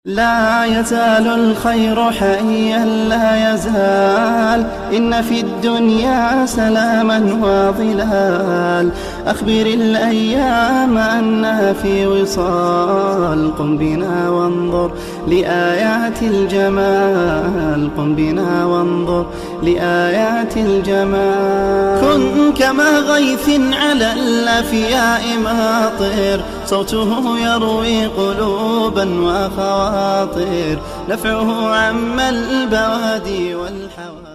لا يزال الخير حيا لا يزال، إن في الدنيا سلاما وظلال. أخبر الأيام أنها في وصال، قم بنا وانظر لآيات الجمال، قم بنا وانظر لآيات الجمال. كن كما غيث على الأفياء ماطر، صوته يروي قلوبا وخواطر، نفعه عم البوادي والحوادي.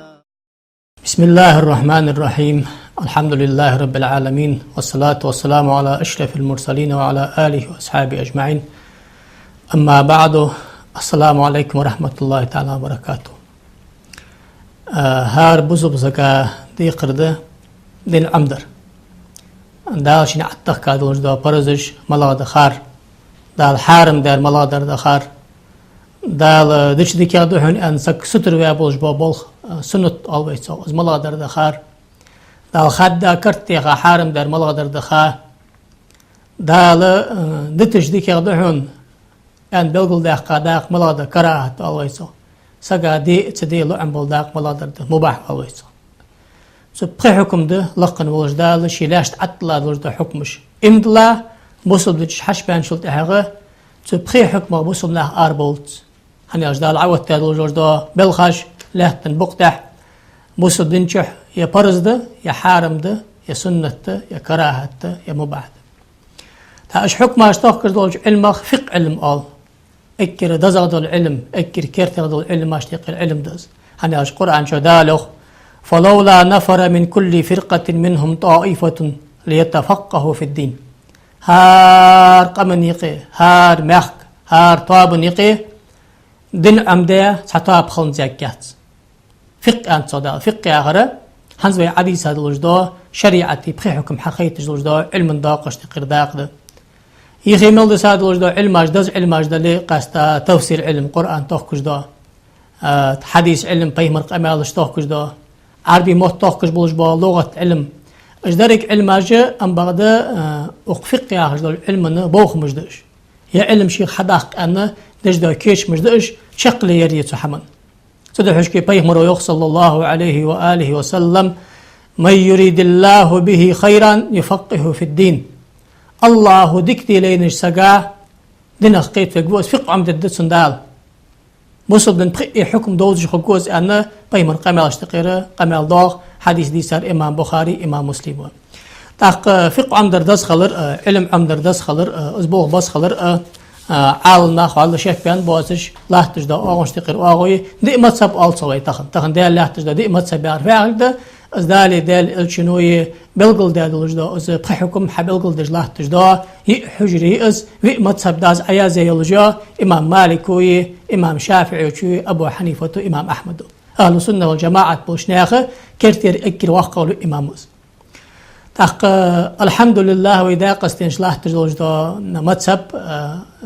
بسم الله الرحمن الرحيم. الحمد لله رب العالمين، والصلاة والسلام على أشرف المرسلين وعلى آله وأصحابه أجمعين. أما بعد، السلام عليكم ورحمة الله تعالى وبركاته. هار بزب زكا دي قرده دين عمدر دال شين عطخ كادلوش دا برزش ملاد خار دال حارم دار ملادر دا خار دال دش دي كادو هن ان سك ستر ويابولش بابول سنت always از ملادر دا خار دال خد دا كرت يخا حارم دار ملادر دا خار دال دتش دي كادو هن ان بلغل دا قاداق ملادر كراهت always سقا دي تدي لعن بلداق ملادر دا مباح always. So حكم ده لقن ولجدال شيلاش تعطلا ولجدا حكمش امدلا بوصل دش حشبان شلت هغه so حكمه بوصل له اربولت هني اجدال عوت تاد ولجدا بلخش لهتن بقتح بوصل دنشح يا برز ده يا حارم ده يا سنة ده يا كراهة ده يا مباح ده تاش حكمه اشتاق كردولج علم فقه علم قال اكر دزغ العلم اكر كيرتغ العلم اشتاق العلم دز هني اش قرآن شو دالوخ فلولا نفر من كل فرقة منهم طائفة ليتفقهوا في الدين. هار قمن يقي هار مخ هار طاب يقي دين عمدية سطاب خلن زكاة فقه أنت صدا فقه آخر هنزوي عديس هذا الوجداء شريعتي بخي حكم حقيقة الوجداء علم داقش تقر داق ده يخيمل دس هذا الوجداء علم أجدز علم أجدز لي قاستا تفسير علم قرآن توقش ده حديث علم بيمر قمالش توقش ده عربي موت توقش بولش با لغة علم اجدارك علم اجا ام بغدا اقفق يا اجدار علم بوخ مجدش يا علم شيخ حداق انا دجدا كيش مجدش شقل يريت حمن صدحش كي بيمر صلى الله عليه وآله وسلم من يريد الله به خيرا يفقه في الدين. الله دكتي لينش سقا دينا قيت في قوس فقه عمد الدسن دال بوصل بن بقي حكم دوز خقوز أنا بيمن قمال اشتقيره قمال ضاغ حديث دي سار إمام بخاري إمام مسلم تاق فقه عمدر دس خلر علم عمدر دس خلر أسبوع بس خلر عالم ناخو على شيخ بيان بواسش لا تجدا أغن اشتقير أغوي دي متصب ألصوي تخن ديال لا تجدا دي متصب يعرف ده از دالي دال الشنوي بلغل دال وجدا از بحكم حبلغل دجلا تجدا حجري از في مذهب داز عيازي يلجا امام مالك وي امام شافعي وي ابو حنيفه امام احمد اهل السنه والجماعه بوشناخه كرتير اكر وقول امام تاق الحمد لله واذا قستنش لا تجدا مذهب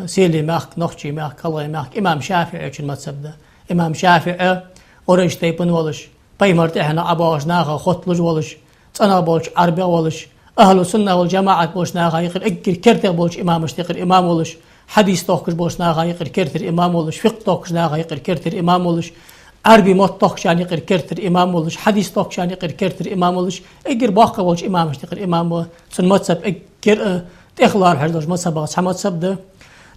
سيلي ماخ نخشي ماخ كله ماخ امام شافعي المذهب ده امام شافعي اورج تيبن ولش بيمرت احنا ابوش ناخا خطلج ولش صنا بولش عربي ولش اهل السنه والجماعه بولش ناخا يقر اكر كرتر بولش امام اشتقر امام ولش حديث توكش بولش ناخا يقر كرتر امام ولش فقه توكش ناخا يقر كرتر امام ولش عربي موت توكش يعني يقر كرتر امام ولش حديث توكش يعني يقر كرتر امام ولش اكر باقه بولش امام اشتقر امام سن مذهب اكر تخلار حجلج مذهب مذهب ده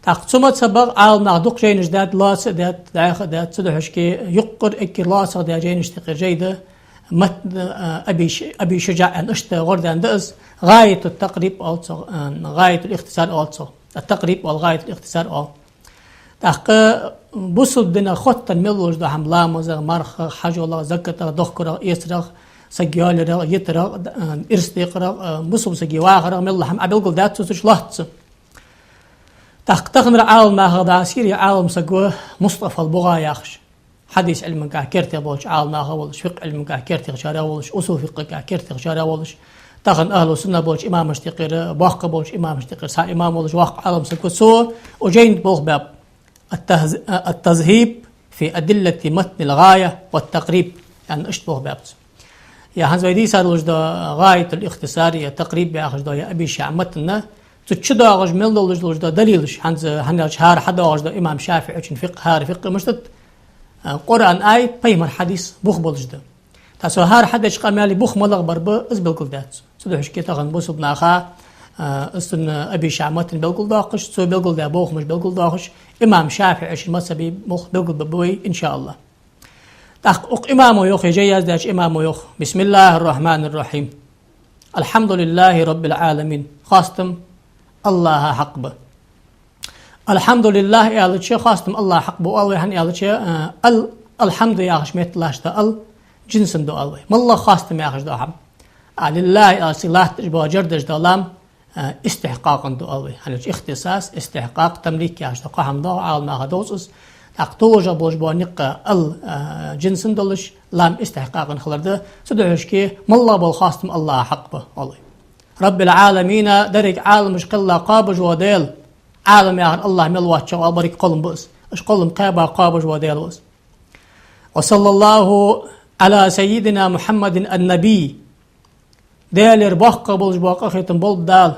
تقسمت سبق عالم نعدق جينش داد لاس داد سدحش كي يقر اكر لاس داد جينش تقر جيده مت ابي شجاع ان اشت غردان دز غايه التقريب also غايه الاختصار also التقريب والغايه الاختصار تق بوصل دنا خط ملوج ده حملا مزغ مرخ حاجه والله زكته دخكره يسرغ سجيال يترغ ارستيقرا بوصل سجي واخر مل حم ابل دات سوش لحظه تقنر عالم ما هذا سيري عالم سقوه مصطفى البغا ياخش حديث علم كا كرتي بولش عالم ما هولش فقه علم كا كرتي غشارا ولش اصول فقه كا كرتي غشارا ولش تاخن اهل السنه بولش امام اشتقير باق بولش امام اشتقير سا امام ولش واق عالم سقو سو وجين بوغ باب التذهيب في ادله متن الغايه والتقريب يعني اشتبه باب يا هنز ويدي صار وجد غايه الاختصار يا تقريب يا اخذ يا ابي شعمتنا تشداغج ملدولج لوج دا دليلش هنالش هار حداغج دا إمام شافعي چن فقه هار فقه مشتت قرآن آية بيمر حديث بوخ بولج دا تاسو هار حدش قامالي بوخ ملغ بربا از بالكل دات سدوحش كي تغن بوسو بناخا استن أبي شعمتن بالكل داقش سو بالكل دا بوخ مش بالكل داقش إمام شافعي عشان مذهبي بوخ بالكل ببوي إن شاء الله تحقق إمامو يوخ يجيز داش إمامو يوخ بسم الله الرحمن الرحيم الحمد لله رب العالمين خاصتم الله حق به الحمد لله يا شيء خاصتم الله حق به الله يعني يا شيء الحمد يا خش ميت الله شتا جنسن دو الله ما الله خاصتم يا خش دو حم لله يا صلاة تجبا جردش دولام استحقاقا دو الله يعني اختصاص استحقاق تمليك يا خش دو قهم دو عال ما هدوسس تقطوجا بوج بونق الجنسن دولش لام استحقاقا خلرده سدوش كي ما الله بول خاصتم الله حق به الله رب العالمين درك عالم مش قلا قابج وديل عالم يا الله ملواتش وبارك قلم بس اش قلم قابج وديل بس وصلى الله على سيدنا محمد النبي ديل ربح قبل باقه ختم بول دال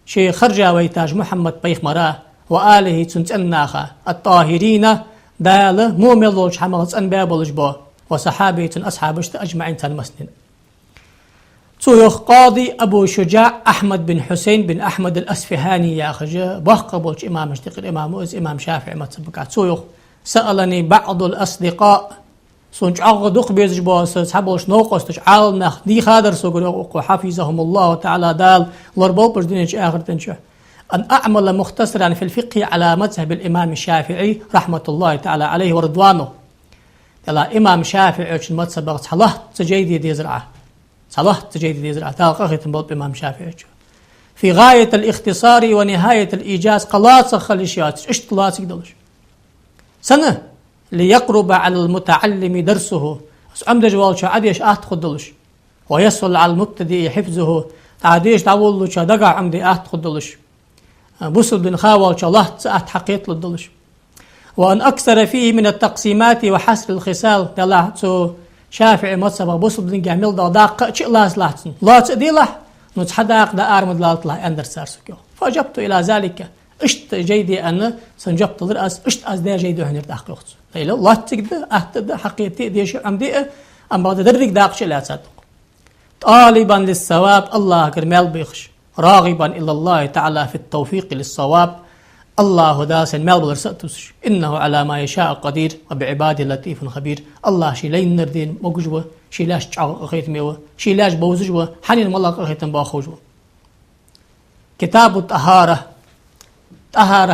شي خرجا ويتاج محمد بيخ مراه وآله تنتناخا الطاهرين دال مو ملوش حملت أنبياء بولج با وصحابة أصحابشت أجمعين تنمسنين تويخ قاضي أبو شجاع أحمد بن حسين بن أحمد الأسفهاني يا خجا بحق بولج إمام اشتقر إمام وإز إمام شافعي ما تسبقات تويخ سألني بعض الأصدقاء سونج أغدق بيزج باس حبولش نوقستش عالنا دي خادر سوغر حفظهم الله تعالى دال لربول بردينش آخر تنشه أن أعمل مختصرا في الفقه على مذهب الإمام الشافعي رحمة الله تعالى عليه ورضوانه تلا إمام شافعي وش المذهب صلاح تجيدي دي زرعة صلاح تجيدي دي زرعة تلقى ختم إمام شافعي في غاية الاختصار ونهاية الإيجاز قلاص خليشيات اشتلاص يقدرش سنة ليقرب على المتعلم درسه أمدج والش عديش أتخدلش ويسهل على المبتدئ حفظه عديش تعول له دقع عمدي أتخدلش بوصل بن خاوة الله تسأت حقيت للدلش وأن أكثر فيه من التقسيمات وحسر الخصال دلع تو شافعي مصبغ بوصل بن جامل داق شيء لاس لحسن لا تدي له نتحداق دا أرمد لالت له أندر سارسكيو فأجبت إلى ذلك اشت جيدي أن سنجبت الرأس اشت أز دا جيدي هنر داق ليلة الله تقدر أهتد حقيقتي ديش عمدي أم بعد درك داق شيء لا تصدق طالبا للثواب الله كرمال بيخش راغبا إلى الله تعالى في التوفيق للصواب الله داس المال برسأتوش إنه على ما يشاء قدير وبعباده لطيف خبير الله شي لين نردين موجوه شي لاش تعق خيت ميوه شي لاش بوزجوه حنين ملاق خيتن باخوجوه كتاب الطهارة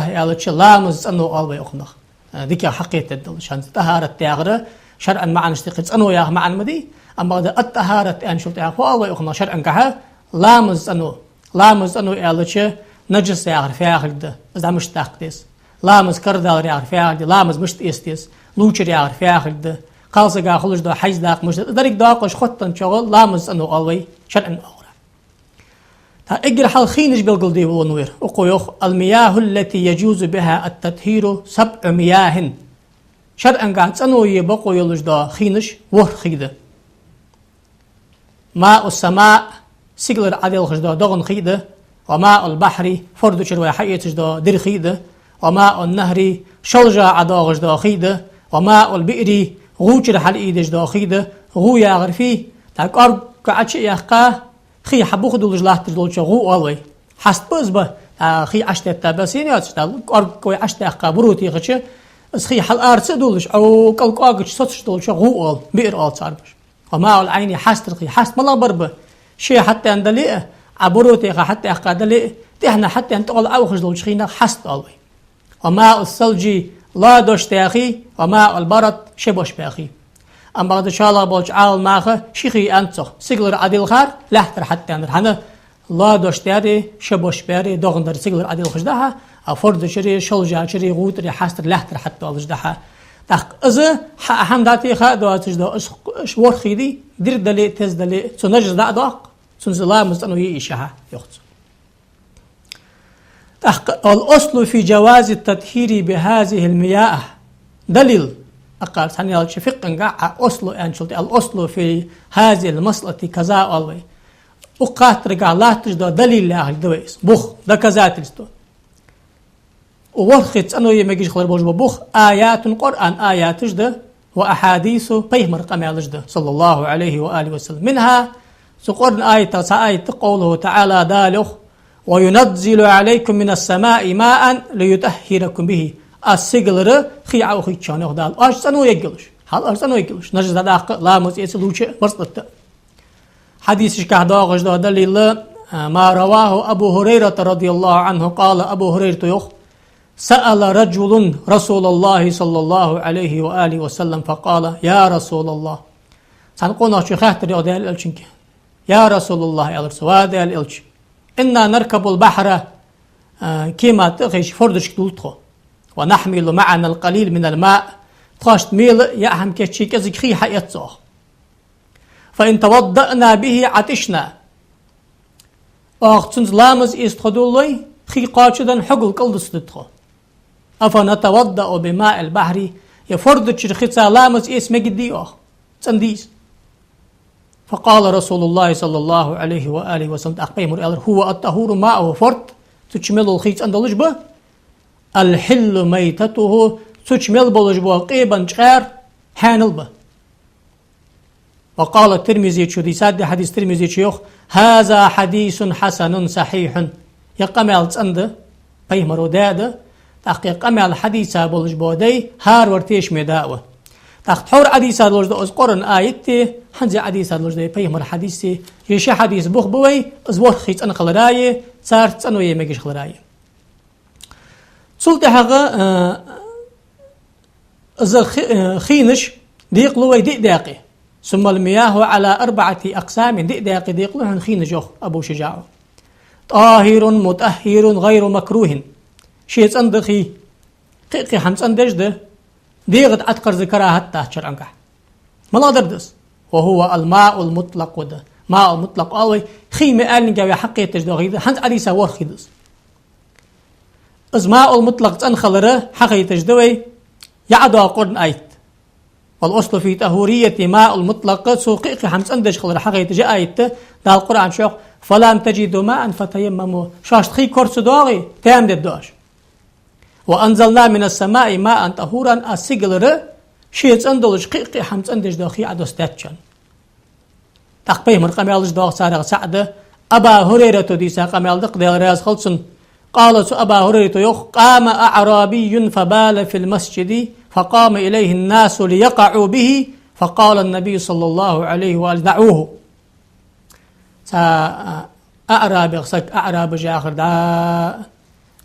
يا لتش لامز أنه الله يخنخ ذيك حقيقة الدلشان طهارة تاغرة شرعا معنا اشتقت أنه يا معنا مدي أما الطهارة أن شلت يا الله يخنخ شرعا كها لامز أنه يالش نجس يعرف ده إذا مش تاقدس لامز كردال يعرف ده لامز مش تيستيس لوشر يعرف ده قالس جا خلش ده حيز داق مش دريك داقش خطن شغل لامز أنه الله شرعا أورا تا إجر حال خينش بالقل دي ونوير أقويخ المياه التي يجوز بها التطهير 7 مياه شرعا قاعد أنه يبقى يلش ده خينش خيده ماء السماء سيجلر عدل خجدا دغن خيده وماء البحر فرد شروع حية خجدا در خيده وماء النهر شلجا عدا خجدا خيده وماء البئر غوشر حلقي دجدا خيده غو ياغر فيه تاك أرب كعش يحقا خي حبو خدو لجلاه تجلوش غو والوي حست بزبه خي عشت التابسين ياتشتال أرب كوي عشت يحقا بروتي خش اس خي حل أرس دولش أو كالقاقش ستش دولش غو وال بئر آل صاربش وماء العين حست الخي حست ملا بربه شيء حتى أندلئ عبروتي حتى أقادلئ تحنا حتى أنتقل أوخج دول شخينا حست الله وماء الثلج لا دوشت أخي وماء البرد شبوش بأخي أما قد شاء الله بولج عال ماخه شيخي أنتو سيقلر عديل خار لحتر حتى أندر حنا لا دوشت أخي شبوش بأخي دوغندر سيقلر عديل خجدها أفرد شري شلجا شري غوتري حستر لحتر حتى ألجدها تاق إذا حمداتي خا دواتش دو شور خيدي دير دلي تز دلي سنجز داق سنزلا مستنو يشها يخت تاق الأصل في جواز التطهير بهذه المياه دليل أقال ثاني الشفق نقع أصل أنشلت الأصل في هذه المسألة كذا الله وقاترق الله تجدو دليل لاهل دويس بوخ دكزات لستو وورخت أنو يمجيش خلر بوج بوخ آيات القرآن آيات جده وأحاديث بيهمر قمع لجده صلى الله عليه وآله وسلم منها سقرن آية قوله تعالى دالخ وينزل عليكم من السماء ماء ليطهركم به السجلر خيع وخيتشانه دال أرسنو يجلش هل أرسنو يجلش نجز داق لا مسيس لوچه ورصت حديث كهدا غجدا دليل ما رواه أبو هريرة رضي الله عنه قال أبو هريرة يخ سأل رجل رسول الله صلى الله عليه وآله وسلم فقال يا رسول الله سنقول شو خاطر يا دال الچنك يا رسول الله يا رسول الله الچ إنا نركب البحر كما تغيش فردش دولتخو ونحمل معنا القليل من الماء تخاشت ميل يأهم كتشي كزك خي حياتصوخ فإن توضأنا به عطشنا وأختنز لامز إستخدولي خي قاتشدن حقل قلدستخو أفنتوضأ بماء البحر يفردش رخيصا لامز إس مجدي تنديس فقال رسول الله صلى الله عليه وآله وسلم أقيمر هو الطهور ماءه فرد تشمل الخيط أندلج به الحل ميتته تشمل بلج به قيبا شغير حانل به وقال الترمذي شو دي ساد حديث الترمذي شيوخ هذا حديث حسن صحيح يقمل تند بيمر وداد تحقيق قمل حديثا بلج به دي هار ورتيش مداوه تحت حور حديث هذا لوجد أذكرن آيته حنزي حديث هذا لوجد بيهمر حديثي يشي حديث بوخ بوي أزور خيط أنا خلراية صارت أنا يمجيش خلراية سلطة حقا خينش ديقلوي دقداقي ثم المياه على 4 أقسام دقداقي ديقلوهن خينش أبو شجاع طاهر مطهر غير مكروه شيء صندخي قيقي حمس أندجده ديغد أتقر ذكرها حتى شرعنك ما دردس وهو الماء المطلق وده ماء المطلق أوي خيمة قال نجاوي حقية تجدوغي حنز عليسا ورخيدس إذ ماء المطلق تنخلره حقية تجدوي يعدو قرن آيت والأصل في طهورية ماء المطلق سوقيقي حمس أندج خلره حقية تجي آيت دا القرآن شوق فلم تجدوا ماء فتيمموا شاشت خي كورس دوغي تام ددوش وأنزلنا من السماء ماء طهورا السجلر شيء أندلج قيقي حمس أندج دوخي عدوستاتشان تقبيه من قميالج دوغ سارغ سعد أبا هريرة ديسا قميال دق ديال رياز خلصن قال أبا هريرة يخ قام أعرابي فبال في المسجد فقام إليه الناس ليقعوا به فقال النبي صلى الله عليه وآله دعوه أعرابي غسك أعرابي جاخر دا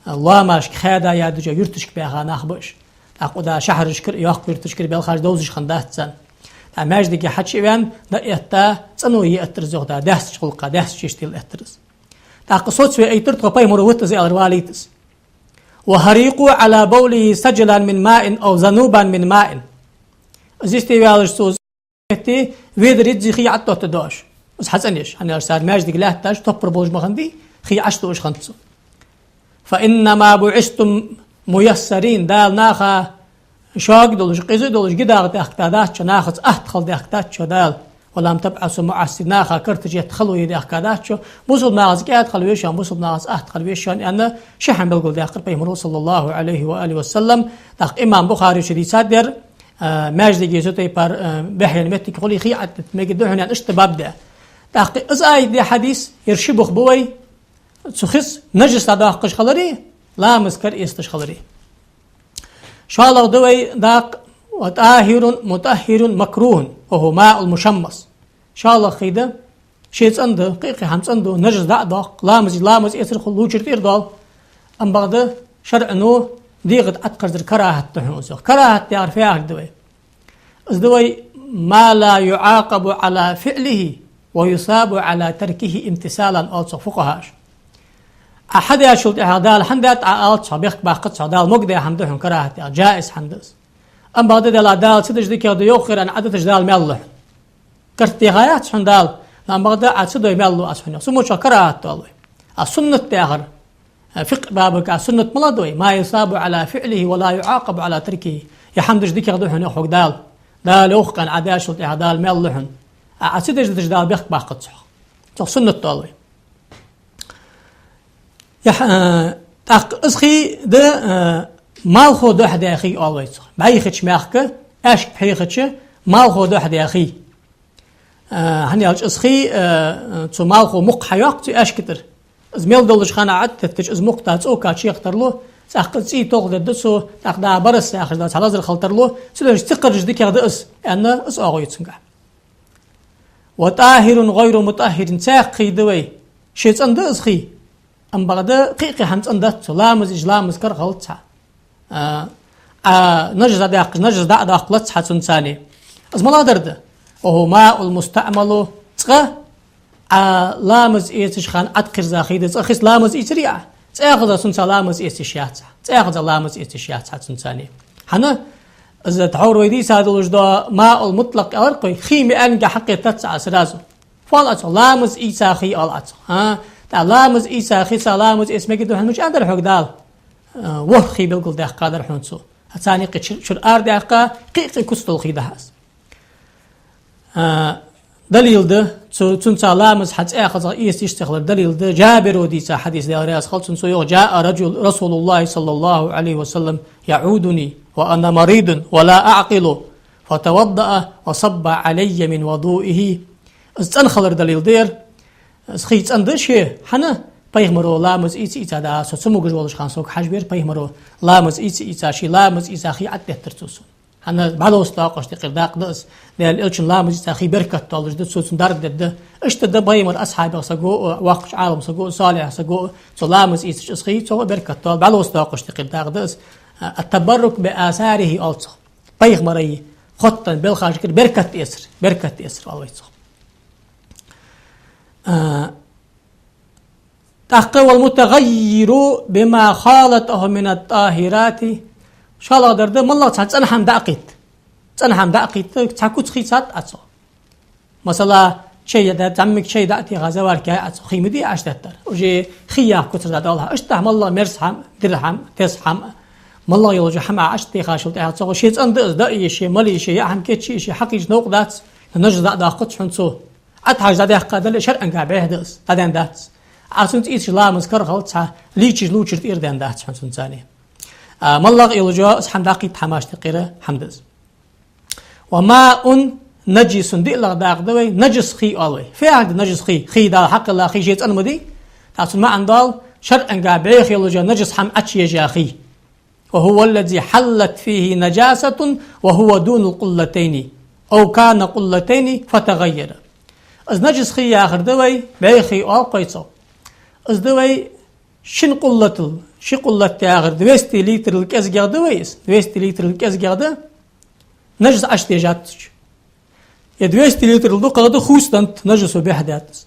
الله ماش خادا يا دجا يرتشك بها ناخبش أقودا شهر شكر ياخ يرتشكر بالخارج دوزش خندات سن أماج دقي حتى وين نأتا صنو يأترز ودا دهس خلقة دهس شيشتيل أترز تاقصوت سوي أي ترتقى باي مروت زي الرواليتس وهريقوا على بوله سجلا من ماء أو ذنوبا من ماء زيستي ويالش سوز تي ويدريت زي خي عطو تدوش بس حسنيش أنا أرسال ماج دقي لا تاج تبر بوج مخندي خي عشتوش خندسو فإنما بعثتم ميسرين دال ناخا شاق دولش قيزو دولش قداغ داختادات ناخذ أهتخل داختات دال ولم تبعثوا معسر ناخا كرتجي يدخلوا يدي أخكادات بوصل ناغز كاد خلويشان بوصل ناغز أهتخلويشان أن شحن بالقول داخل بيمرو صلى الله عليه وآله وسلم داخ إمام بخاري شدي صدر ماجد جيزوتي بار بحيان متي كقولي خيعت مجدوهن يعني اشتباب ده داخ إزاي دي حديث يرشبخ بوي سخص نجس داخ قش خلري لا مسكر إستش خلري شالر دوي داق وطاهر مطهر مكروه وهو ماء المشمس شالر خيده شيء عنده قيقي حمس عنده نجس داق لامز يسر خلو شرتير دال أم بعد شرع نو ديغت أتقرز كراهة تحوزه كراهة تعرفها دوي دوي ما لا يعاقب على فعله ويصاب على تركه امتثالا أو فقهاش أحد يشوف هذا الحندات عالت صبيح باقت صدال مقدة حمدهم كراهة جائز حندس أم بعد ذلك دال سدش ذيك يخير أن عدد جدال مله كرتي غايات حندال أم بعد عد سدوا مله أسفنه سمو كراهة الله السنة تأخر فقه بابك السنة ملادوي ما يصاب على فعله ولا يعاقب على تركه يحمدش ذيك يخدوهن يخوك دال أخ كان عداش شلت هذا ملهن عد سدش جدال بيخ باقت صح سنة طالوي أسخي ده مال خود واحد يا أخي أولوي بعيخش ماخك أشك بحيخش مال خود واحد يا أخي هني هالش أسخي تو مال خو مق حياق تو أشكتر زميل دولش خانة عدت تج أزمق تاتسو كاتشي يختار له سأخذ توغ دسو تأخذ برس آخر ده حلازر خلطر له سلوش تقرج ديك هذا أنا أغوي تسنجع وطاهر غير مطهر ساقي دوي شيء عند أسخي أم بعد قيقي حمت عندت لامز إجلامز كر غلطها نجز دا أقلت حتى ثاني أزملا درده وهو ماء المستعمل تقى لامز إيتش خان أتكر زاخيد تأخذ لامز إيتريع تأخذ سنسا لامز إيتشيات تأخذ لامز إيتشيات حتى ثاني حنا إذا تعور ويدي ساد الوجدا ماء المطلق أرقي خيمي أنجا حقي تتسع سرازو فالأتو لامز إيساخي ألأتو لامز إيساخي سلامز اسمك دو حنوش أندر حق دال وخي بالقل ده قادر حنسو هتاني شر أرد أقا قيقي كستل خي دهاس دليل ده تنسى لامز حتى أخذ إيس يشتغل دليل ده جابر وديسا حديث ده رياس خلص نسو جاء رسول الله صلى الله عليه وسلم يعودني وأنا مريض ولا أعقل فتوضأ وصب علي من وضوئه استنخلر دليل دير سخيت أندشة حنا بيغمرو لامز إيتا دا سوسمو جوالش خان سوق حجبير بيغمرو لامز إيتا شي لامز إيتا خي عدة ترتوسون حنا بعدو استاقش تقرداق دس ديال إلشن لامز إيتا خي بركة طالج دس سوسن دارد ده اشتد بيغمر أصحاب سقو واقش عالم سقو صالح سقو لامز إيتا سخي سو بركة طال بعدو استاقش تقرداق دس التبرك بآثاره ألصق بيغمري خطا بالخارج بركة يسر الله يسر تحقق المتغير بما خالطه من الطاهرات شاء الله درده مالله تنحم دقيت تحكوت خيسات أتصو مثلا شيء ده تعمك شيء دأتي غزوار كي أتصو خيمدي عشتتر وجي خيا كتر دالها اشتح مالله مرسحم درحم تسحم مالله يلجو حما عشتي خاشلت أتصو شيء أندز دأي شيء مالي شيء أهم كتشي شيء حقيج نوقدات نجز دا قطش حنسو أتحاج ذا قادر شرعاً قابه دس هذا داتس عشان إيش لا مذكر غلطها ليش لوشر إيردان داتس حسن ثاني ملغ إلجاء حمد عقيد حماش تقيره حمدز وماء نجس دي لغ داق دوي نجس خي ألوي في عند نجس خي دا حق الله خي شيء أنا مدي عشان ما عندال شرعاً قابه إلجاء نجس حم أشي جاخي وهو الذي حلت فيه نجاسة وهو دون القلتين أو كان قلتين فتغير از نجس خي آخر دوي بيخي آل قيصو از دوي شن قلتل شي قلت آخر 200 لتر الكاس جاء دويس 200 لتر الكاس جاء نجس عشتي جاتش يا 200 لتر الدو قادو خوستنت نجس وبيحدات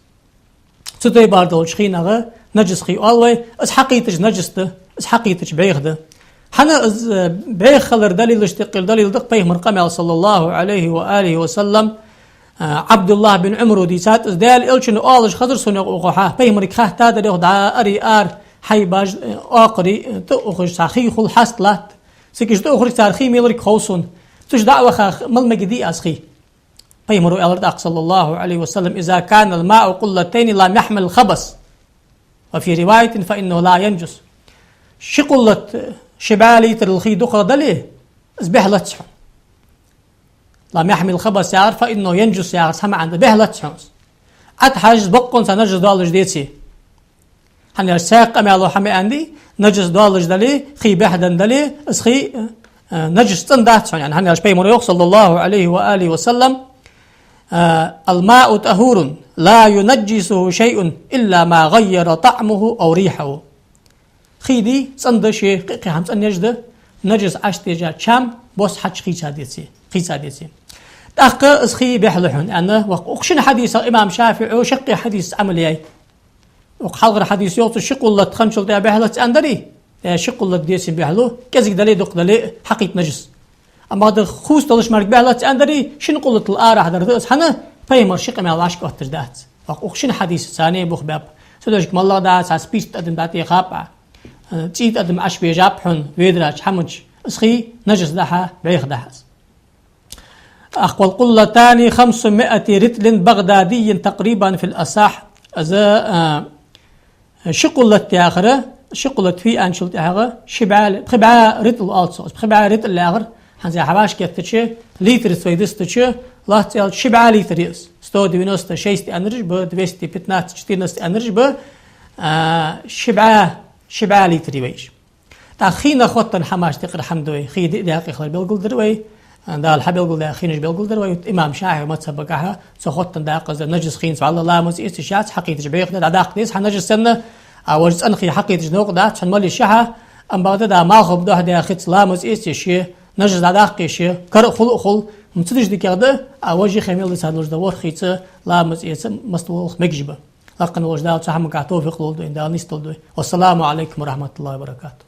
ستوي باردول شخينا نجس خي آلوي از حقيتج نجس ده از حقيتج بيخ ده حنا از بيخ خلر دليل اشتقل دليل دق بيه مرقم صلى الله عليه وآله وسلم عبد الله بن عمرو ديسات ازدال إلشن أولش خضر سنة أخوها بيمرك خاه تادر يخدع أري حي باج آقري تأخش ساخي خل حصلات سكش تأخرج تارخي ميلرك خوصون تش دعوة خاخ مل مجدي أسخي بيمرو ألرد صلى الله عليه وسلم إذا كان الماء قلتين لا يحمل الخبث وفي رواية فإنه لا ينجس شقلت شبالي ترلخي دقة دليه ازبهلت لا يحمل الخبث يعرف فإنه ينجس يعرف سمع عند بهلت شمس أتحاجز بقون سنجس دالج ديتي هني الساق أمي الله حمي عندي نجس دالج دلي خي بهدن دلي اسخي نجس تندات يعني هني الشبي مريوخ صلى الله عليه وآله وسلم الماء طهور لا ينجسه شيء إلا ما غير طعمه أو ريحه خيدي صندشي قي همس أن يجد نجس عشتيجا شام بوس حج خيساديتي تأخ اسخي بيحلحون أنا وقشن حديث الإمام شافعي وشقي حديث عملي وحلقر حديث يوت شقلة خمسة ده بيحلت أندري شقلة ديسين بيحلو كذا دلي دق دلي حقيقة نجس أما هذا خوس تلش مرق بيحلت أندري شن قلة الآرة حضر دس حنا بيمر شق ما العشق وتردات وقشن حديث ثاني بخباب سدوشك مالله ده سبيس تقدم داتي خابع تيت قدم عش بيجابحن ويدراج حمج اسخي نجس دحا بيخ دحس أخوال قلتان 500 رتل بغدادي تقريبا في الأصح أذا شقلت آخره شقلت في أنشلت آخر شبعة بخبعة ريت الألصوص بخبعة ريت الآخر هنزي حواش كتشة لتر سويدس تشة لا تعال شبعة لتريس 196 أنرج ب 215 أنرج ب شبعة لتر ويش تأخينا خوتن حماش تقر حمدوي خي دقيقة خلال بيلقل دروي دا الحبيل قل دا خينش بيلقل دروي إمام شاعر ما تسبقها سخوتن دقيقة زي نجس خين سبحان الله مز إستشات حقيقة جبيخ دا داق ديس حنجس سنة أوجز أنخي حقيقة جنوق دا تحن مالي الشحة أم بعد دا ما خب ده دا خيت لا مز إستشي نجس دا داق شي كر خل متدش دي كده أوجي خميل لسان لوج دور خيت لا مز إست مستوى مجبة لكن وجدات صح مقاطو في قلول دو إن دا نستول دو والسلام عليكم ورحمة الله وبركاته.